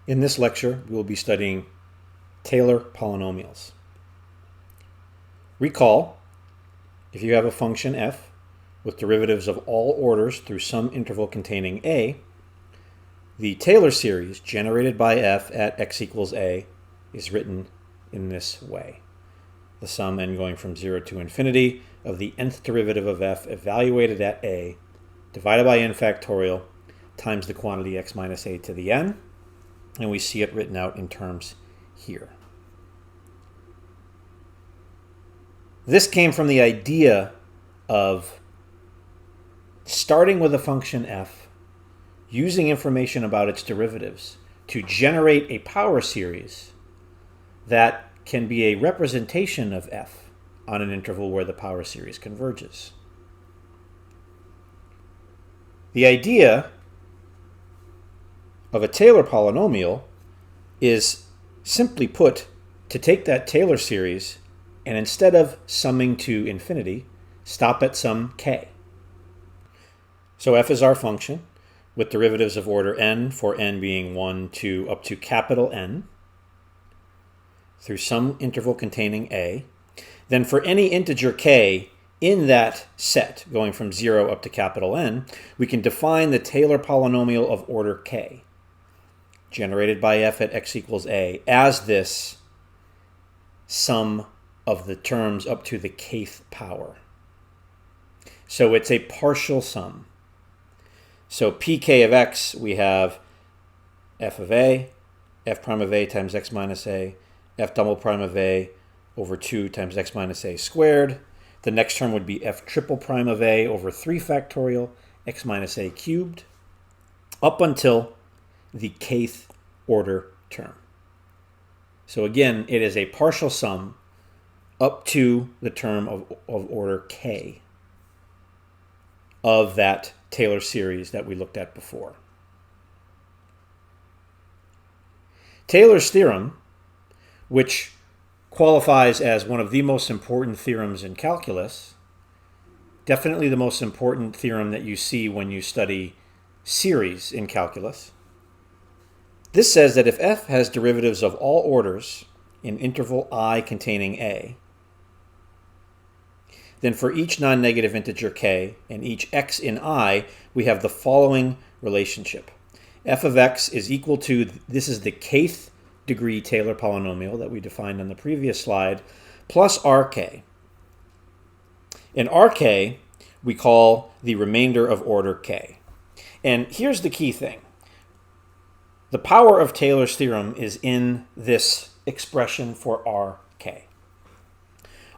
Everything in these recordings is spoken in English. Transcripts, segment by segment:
In this lecture, we will be studying Taylor polynomials. Recall, if you have a function f with derivatives of all orders through some interval containing a, the Taylor series generated by f at x equals a is written in this way. The sum n going from 0 to infinity of the nth derivative of f evaluated at a divided by n factorial times the quantity x minus a to the n. And we see it written out in terms here. This came from the idea of starting with a function f, using information about its derivatives to generate a power series that can be a representation of f on an interval where the power series converges. The idea of a Taylor polynomial is, simply put, to take that Taylor series and instead of summing to infinity, stop at some k. So f is our function with derivatives of order n, for n being 1, 2, up to capital N, through some interval containing a. Then for any integer k in that set, going from 0 up to capital N, we can define the Taylor polynomial of order k, generated by f at x equals a, as this sum of the terms up to the kth power. So it's a partial sum. So pk of x, we have f of a, f prime of a times x minus a, f double prime of a over 2 times x minus a squared. The next term would be f triple prime of a over 3 factorial x minus a cubed, up until the kth order term. So again, it is a partial sum up to the term of order k of that Taylor series that we looked at before. Taylor's theorem, which qualifies as one of the most important theorems in calculus, definitely the most important theorem that you see when you study series in calculus. This says that if f has derivatives of all orders in interval I containing a, then for each non-negative integer k and each x in I, we have the following relationship. F of x is equal to, this is the kth degree Taylor polynomial that we defined on the previous slide, plus rk. And rk we call the remainder of order k. And here's the key thing. The power of Taylor's theorem is in this expression for rk.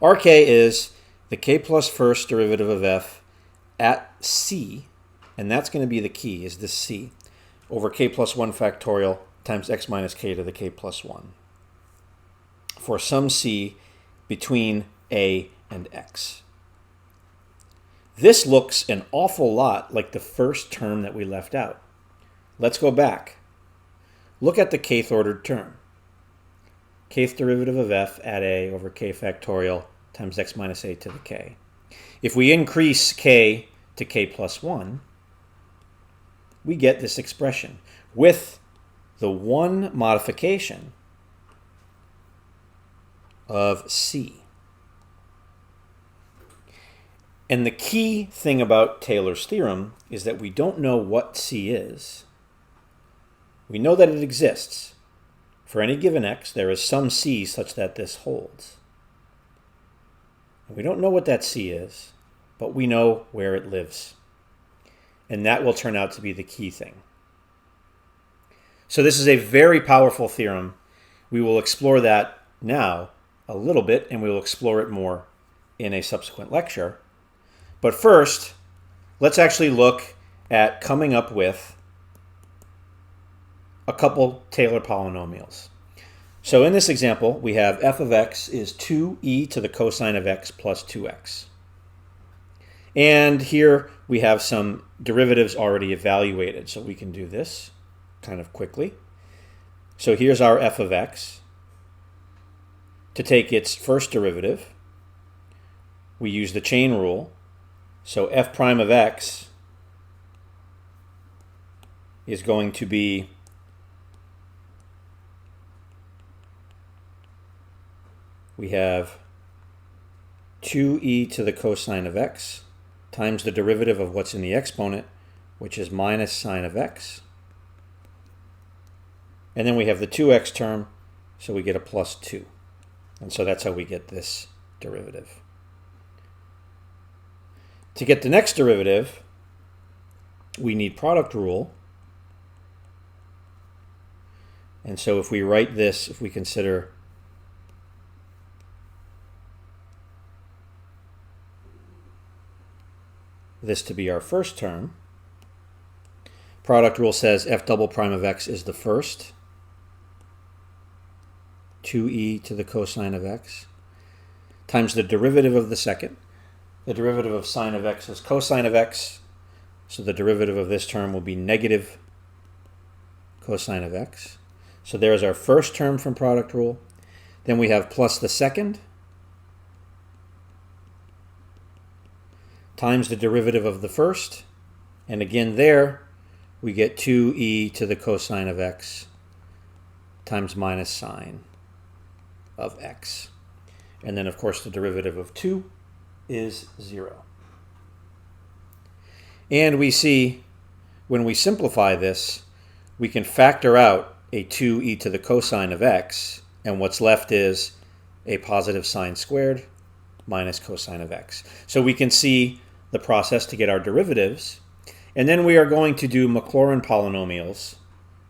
Rk is the k plus first derivative of f at c, and that's going to be the key, is this c, over k plus 1 factorial times x minus k to the k plus 1, for some c between a and x. This looks an awful lot like the first term that we left out. Let's go back. Look at the kth ordered term. Kth derivative of f at a over k factorial times x minus a to the k. If we increase k to k plus 1, we get this expression with the one modification of c. And the key thing about Taylor's theorem is that we don't know what c is. We know that it exists. For any given x, there is some c such that this holds. And we don't know what that c is, but we know where it lives. And that will turn out to be the key thing. So this is a very powerful theorem. We will explore that now a little bit, and we will explore it more in a subsequent lecture. But first, let's actually look at coming up with a couple Taylor polynomials. So in this example, we have f of x is 2e to the cosine of x plus 2x. And here we have some derivatives already evaluated, so we can do this kind of quickly. So here's our f of x. To take its first derivative, we use the chain rule. So f prime of x is going to be we have 2e to the cosine of x times the derivative of what's in the exponent, which is minus sine of x. And then we have the 2x term, so we get a plus 2. And so that's how we get this derivative. To get the next derivative, we need product rule. And so if we write this, if we consider this to be our first term, product rule says f double prime of x is the first, 2e to the cosine of x, times the derivative of the second. The derivative of sine of x is cosine of x, so the derivative of this term will be negative cosine of x. So there's our first term from product rule. Then we have plus the second times the derivative of the first. And again there, we get 2e to the cosine of x times minus sine of x. And then, of course, the derivative of 2 is 0. And we see when we simplify this, we can factor out a 2e to the cosine of x, and what's left is a positive sine squared minus cosine of x. So we can see the process to get our derivatives. And then we are going to do Maclaurin polynomials.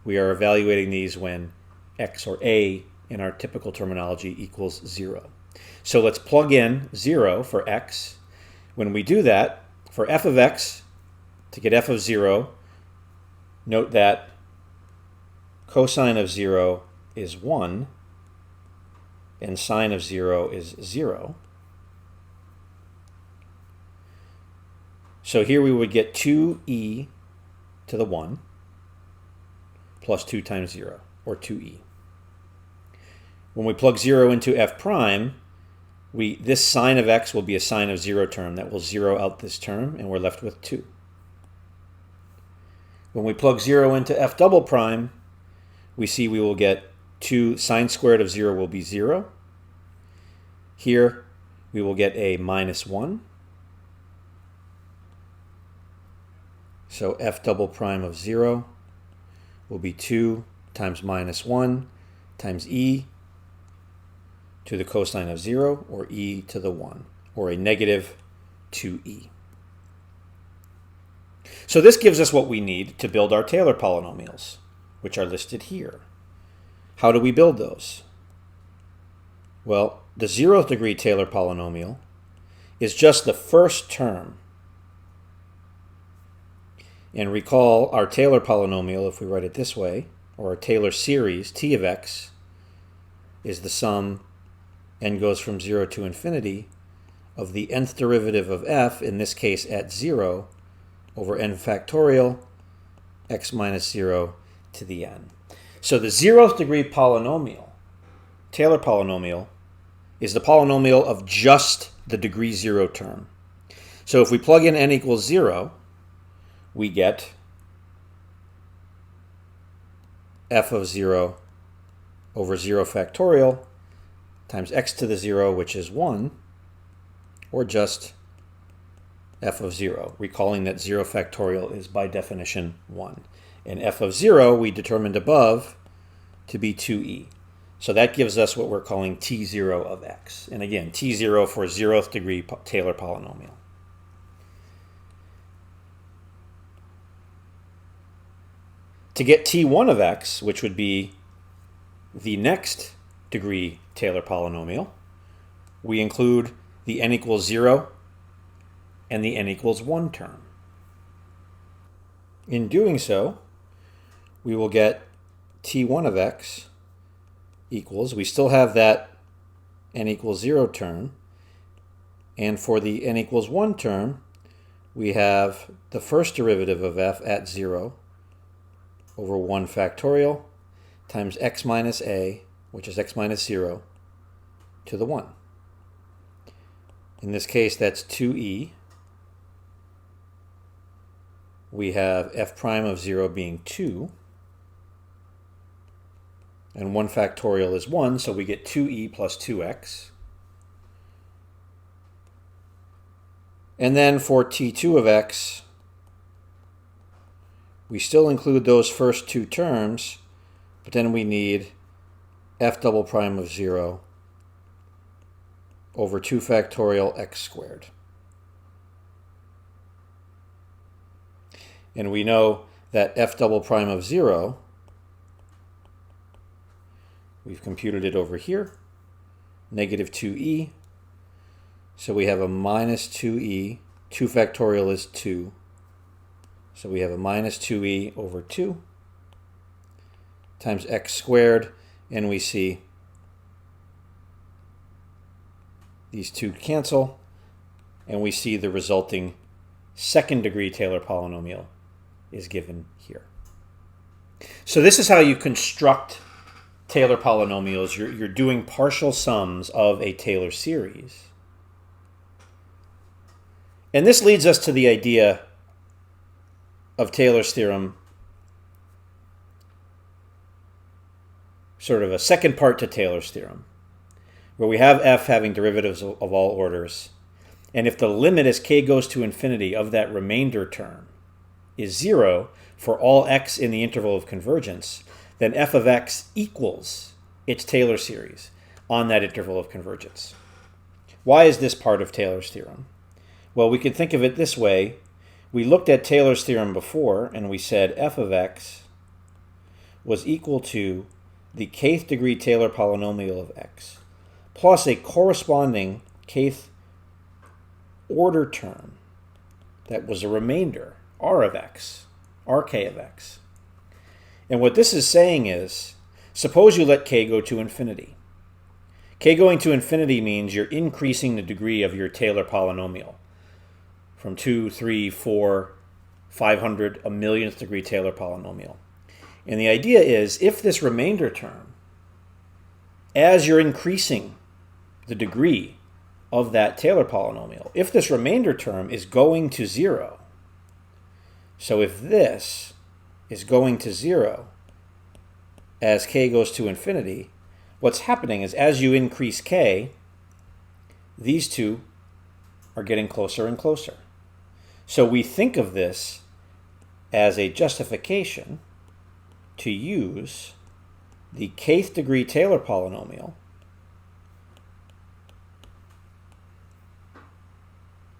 We are evaluating these when x, or a in our typical terminology, equals 0. So let's plug in 0 for x. When we do that, for f of x, to get f of 0, note that cosine of 0 is 1 and sine of 0 is 0. So here we would get 2e to the 1 plus 2 times 0, or 2e. When we plug 0 into f prime, this sine of x will be a sine of 0 term. That will 0 out this term, and we're left with 2. When we plug 0 into f double prime, we see we will get 2 sine squared of 0 will be 0. Here, we will get a minus 1. So f double prime of 0 will be 2 times minus 1 times e to the cosine of 0, or e to the 1, or a negative 2e. So this gives us what we need to build our Taylor polynomials, which are listed here. How do we build those? Well, the 0th degree Taylor polynomial is just the first term. And recall our Taylor polynomial, if we write it this way, or our Taylor series, t of x, is the sum, n goes from 0 to infinity, of the nth derivative of f, in this case at 0, over n factorial, x minus 0 to the n. So the 0th degree polynomial, Taylor polynomial, is the polynomial of just the degree 0 term. So if we plug in n equals 0, we get f of 0 over 0 factorial times x to the 0, which is 1, or just f of 0, recalling that 0 factorial is by definition 1. And f of 0 we determined above to be 2e. So that gives us what we're calling t0 of x. And again, t0 for 0th degree Taylor polynomial. To get t1 of x, which would be the next degree Taylor polynomial, we include the n equals 0 and the n equals 1 term. In doing so, we will get t1 of x equals, we still have that n equals 0 term, and for the n equals 1 term, we have the first derivative of f at 0 over 1 factorial times x minus a, which is x minus 0, to the 1. In this case, that's 2e. We have f prime of 0 being 2. And 1 factorial is 1, so we get 2e plus 2x. And then for t2 of x, we still include those first two terms, but then we need f double prime of 0 over 2 factorial x squared. And we know that f double prime of 0, we've computed it over here, negative 2e. So we have a minus 2e. 2 factorial is 2. So we have a minus 2e over 2 times x squared. And we see these two cancel. And we see the resulting second degree Taylor polynomial is given here. So this is how you construct Taylor polynomials. You're doing partial sums of a Taylor series. And this leads us to the idea of Taylor's theorem, sort of a second part to Taylor's theorem, where we have f having derivatives of all orders. And if the limit as k goes to infinity of that remainder term is 0 for all x in the interval of convergence, then f of x equals its Taylor series on that interval of convergence. Why is this part of Taylor's theorem? Well, we could think of it this way. We looked at Taylor's theorem before, and we said f of x was equal to the kth degree Taylor polynomial of x plus a corresponding kth order term that was a remainder, r of x, rk of x. And what this is saying is, suppose you let k go to infinity. K going to infinity means you're increasing the degree of your Taylor polynomial from 2, 3, 4, 500, a millionth degree Taylor polynomial. And the idea is, if this remainder term, as you're increasing the degree of that Taylor polynomial, if this remainder term is going to 0, so if this is going to 0 as k goes to infinity, what's happening is as you increase k, these two are getting closer and closer. So we think of this as a justification to use the kth degree Taylor polynomial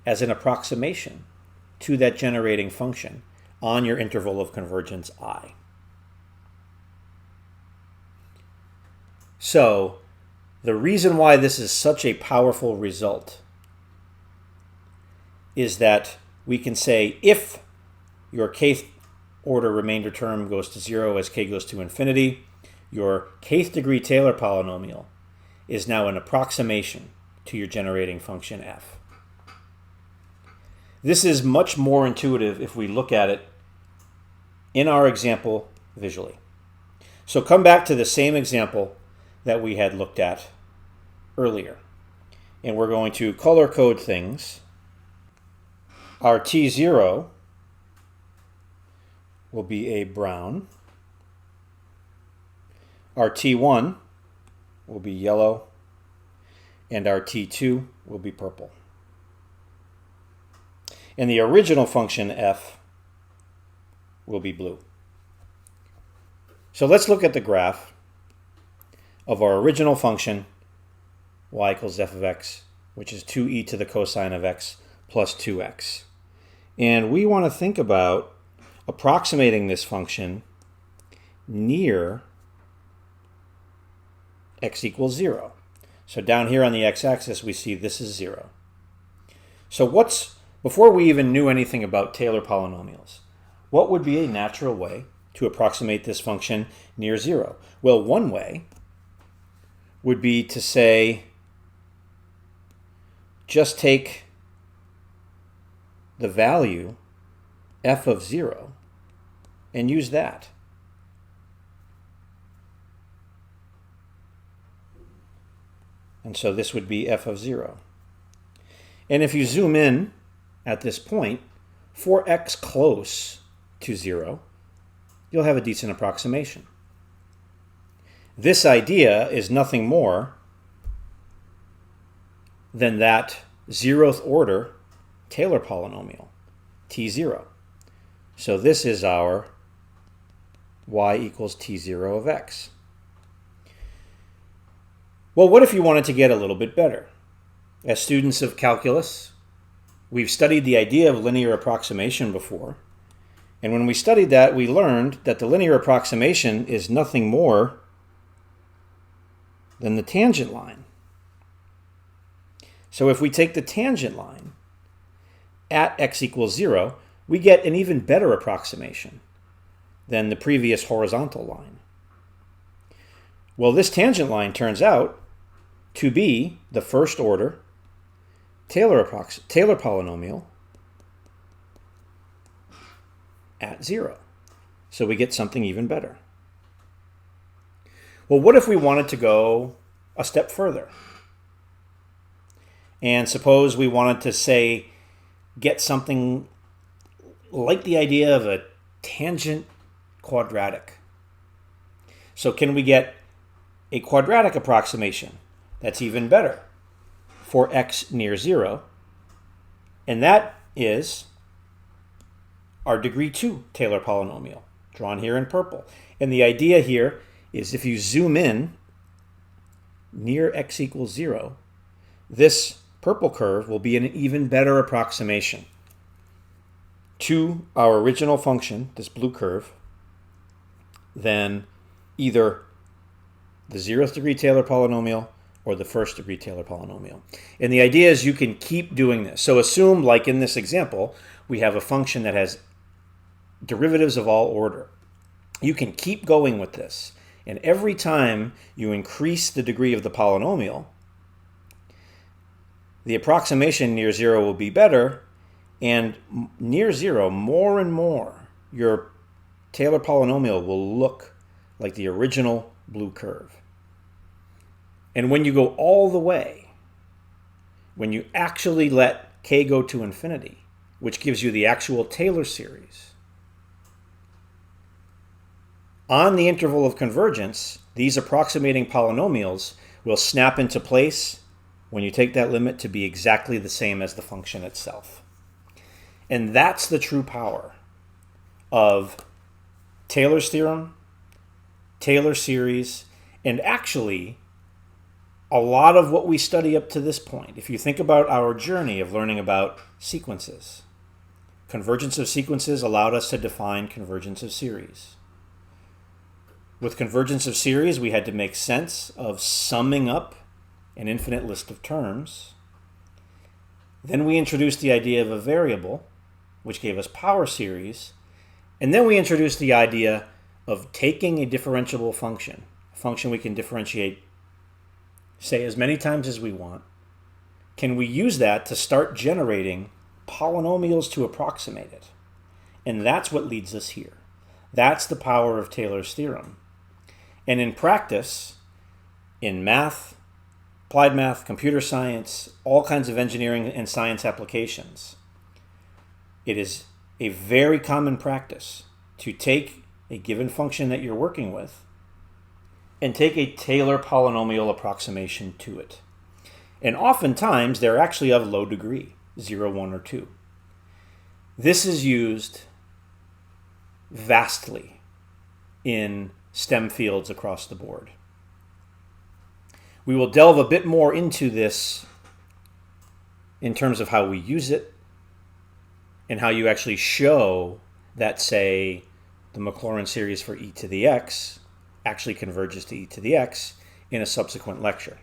as an approximation to that generating function on your interval of convergence I. So the reason why this is such a powerful result is that we can say if your kth order remainder term goes to 0 as k goes to infinity, your kth degree Taylor polynomial is now an approximation to your generating function f. This is much more intuitive if we look at it in our example visually. So come back to the same example that we had looked at earlier. And we're going to color code things. Our T0 will be a brown. Our T1 will be yellow. And our T2 will be purple. And the original function f will be blue. So let's look at the graph of our original function y equals f of x, which is 2e to the cosine of x plus 2x. And we want to think about approximating this function near x equals 0. So down here on the x-axis, we see this is 0. So before we even knew anything about Taylor polynomials, what would be a natural way to approximate this function near 0? Well, one way would be to say, just take the value f of 0 and use that. And so this would be f of 0. And if you zoom in at this point, for x close to 0, you'll have a decent approximation. This idea is nothing more than that 0th order Taylor polynomial, t0. So this is our y equals t0 of x. Well, what if you wanted to get a little bit better? As students of calculus, we've studied the idea of linear approximation before. And when we studied that, we learned that the linear approximation is nothing more than the tangent line. So if we take the tangent line at x equals 0, we get an even better approximation than the previous horizontal line. Well, this tangent line turns out to be the first order Taylor polynomial at 0. So we get something even better. Well, what if we wanted to go a step further? And suppose we wanted to say, get something like the idea of a tangent quadratic. So can we get a quadratic approximation that's even better for x near 0? And that is our degree 2 Taylor polynomial, drawn here in purple. And the idea here is if you zoom in near x equals 0, this purple curve will be an even better approximation to our original function, this blue curve, than either the 0th degree Taylor polynomial or the 1st degree Taylor polynomial. And the idea is you can keep doing this. So assume, like in this example, we have a function that has derivatives of all order. You can keep going with this. And every time you increase the degree of the polynomial, the approximation near 0 will be better, and near 0, more and more, your Taylor polynomial will look like the original blue curve. And when you go all the way, when you actually let k go to infinity, which gives you the actual Taylor series, on the interval of convergence, these approximating polynomials will snap into place when you take that limit to be exactly the same as the function itself. And that's the true power of Taylor's theorem, Taylor series, and actually a lot of what we study up to this point. If you think about our journey of learning about sequences, convergence of sequences allowed us to define convergence of series. With convergence of series, we had to make sense of summing up an infinite list of terms. Then we introduced the idea of a variable, which gave us power series. And then we introduced the idea of taking a differentiable function, a function we can differentiate, say, as many times as we want. Can we use that to start generating polynomials to approximate it? And that's what leads us here. That's the power of Taylor's theorem. And in practice, in math, applied math, computer science, all kinds of engineering and science applications, it is a very common practice to take a given function that you're working with and take a Taylor polynomial approximation to it. And oftentimes, they're actually of low degree, 0, 1, or 2. This is used vastly in STEM fields across the board. We will delve a bit more into this in terms of how we use it and how you actually show that, say, the Maclaurin series for e to the x actually converges to e to the x in a subsequent lecture.